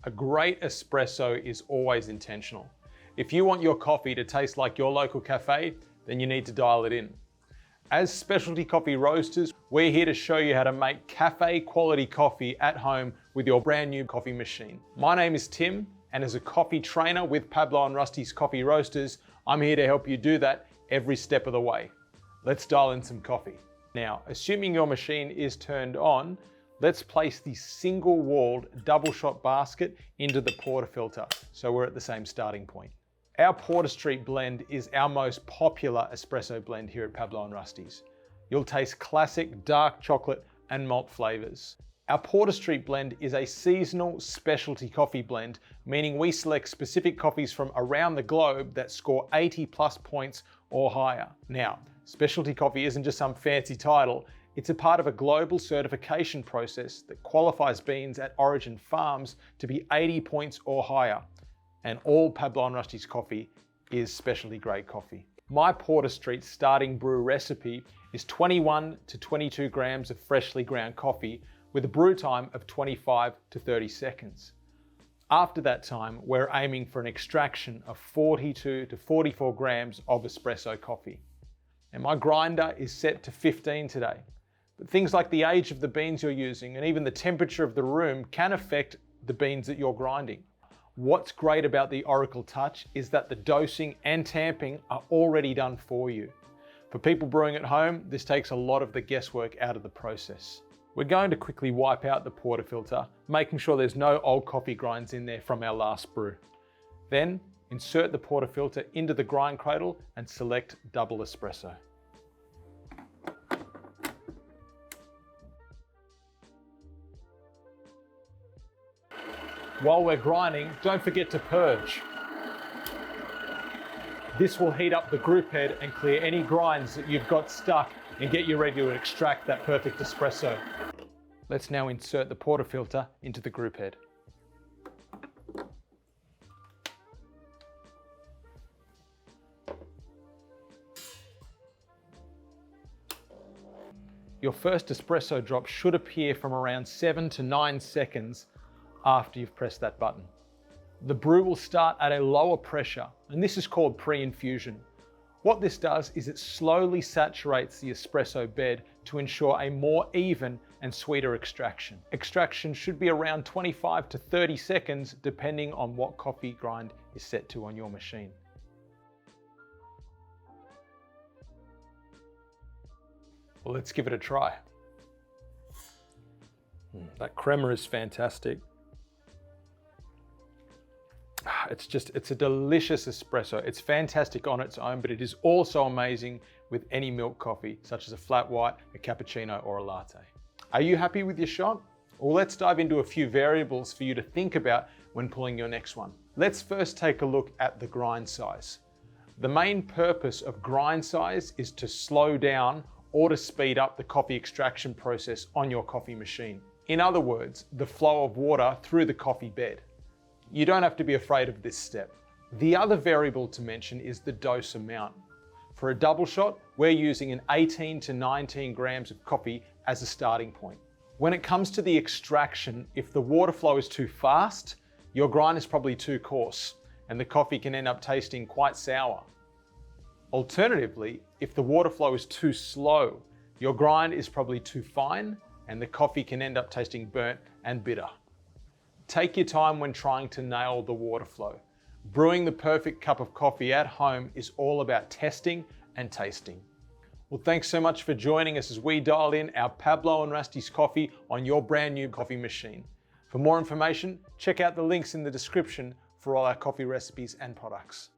A great espresso is always intentional. If you want your coffee to taste like your local cafe, then you need to dial it in. As specialty coffee roasters, we're here to show you how to make cafe quality coffee at home with your brand new coffee machine. My name is Tim, and as a coffee trainer with Pablo and Rusty's Coffee Roasters, I'm here to help you do that every step of the way. Let's dial in some coffee. Now, assuming your machine is turned on, let's place the single-walled double shot basket into the portafilter so we're at the same starting point. Our Porter Street blend is our most popular espresso blend here at Pablo and Rusty's. You'll taste classic dark chocolate and malt flavors. Our Porter Street blend is a seasonal specialty coffee blend, meaning we select specific coffees from around the globe that score 80+ points or higher. Now, specialty coffee isn't just some fancy title, it's a part of a global certification process that qualifies beans at origin farms to be 80 points or higher. And all Pablo and Rusty's coffee is specialty grade coffee. My Porter Street starting brew recipe is 21 to 22 grams of freshly ground coffee with a brew time of 25 to 30 seconds. After that time, we're aiming for an extraction of 42 to 44 grams of espresso coffee. And my grinder is set to 15 today. But things like the age of the beans you're using and even the temperature of the room can affect the beans that you're grinding. What's great about the Oracle Touch is that the dosing and tamping are already done for you. For people brewing at home, this takes a lot of the guesswork out of the process. We're going to quickly wipe out the portafilter, making sure there's no old coffee grinds in there from our last brew. Then, insert the portafilter into the grind cradle and select double espresso. While we're grinding, don't forget to purge. This will heat up the group head and clear any grinds that you've got stuck and get you ready to extract that perfect espresso. Let's now insert the portafilter into the group head. Your first espresso drop should appear from around 7 to 9 seconds after you've pressed that button. The brew will start at a lower pressure, and this is called pre-infusion. What this does is it slowly saturates the espresso bed to ensure a more even and sweeter extraction. Extraction should be around 25 to 30 seconds depending on what coffee grind is set to on your machine. Well, let's give it a try. That crema is fantastic. It's a delicious espresso. It's fantastic on its own, but it is also amazing with any milk coffee, such as a flat white, a cappuccino, or a latte. Are you happy with your shot? Well, let's dive into a few variables for you to think about when pulling your next one. Let's first take a look at the grind size. The main purpose of grind size is to slow down or to speed up the coffee extraction process on your coffee machine. In other words, the flow of water through the coffee bed. You don't have to be afraid of this step. The other variable to mention is the dose amount. For a double shot, we're using an 18 to 19 grams of coffee as a starting point. When it comes to the extraction, if the water flow is too fast, your grind is probably too coarse, and the coffee can end up tasting quite sour. Alternatively, if the water flow is too slow, your grind is probably too fine, and the coffee can end up tasting burnt and bitter. Take your time when trying to nail the water flow. Brewing the perfect cup of coffee at home is all about testing and tasting. Well, thanks so much for joining us as we dial in our Pablo and Rusty's coffee on your brand new coffee machine. For more information, check out the links in the description for all our coffee recipes and products.